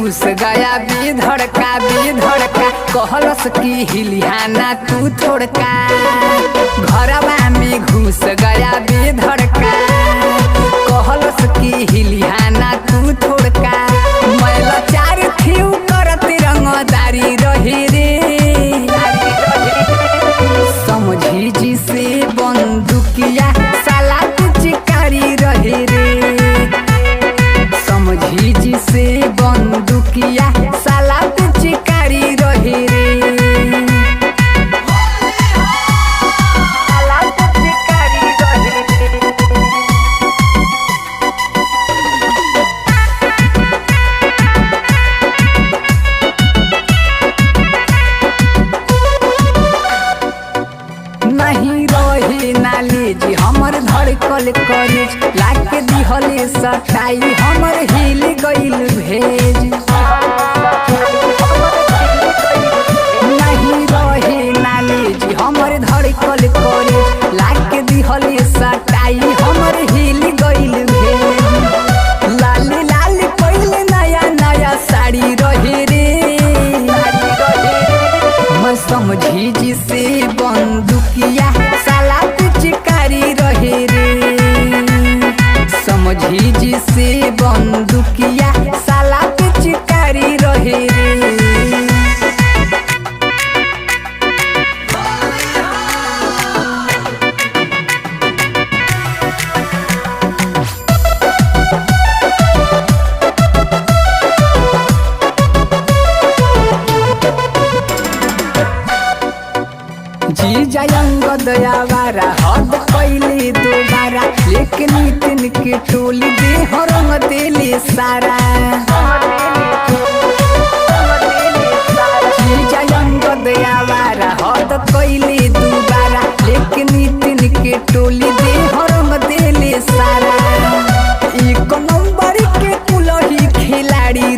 घुस गया बेधड़का बेधड़का कहलस की हिलिहाना तू थोड़का घरवा में घुस गया बेधड़का कहलस की हिलिहाना तू थोड़का मैला चार थीव करत रंगदारी रहे रे समझी जी से बंदूकिया साला पिचकारी रहे रे समझी जी से बंदूकिया साला पिचकारी रहे रे साला पिचकारी रहे रे नहीं रहे नाले जी हमर धड़कल करेज लाके दिहले सटाई हमर हिल गइल भेज नहीं रहे नाले जी हमर धड़कल करेज लाके दिहले सटाई हमर हिल गइल भेज लाली लाली पहले नया नया साड़ी रहे रे मैं समझी जी से बंदूकिया साला पिचकारी रहे रे समझी जी से बंदूकिया साला पिचकारी रहे रे जी जयंग दयावारा हद पहले दोबारा लेकिन नितिन के टोली दे रंग देले सारा जी जयंग दयावारा हद पहले दोबारा लेकिन नितिन के टोली दे रंग देले सारा एक नंबर के कुलही खिलाड़ी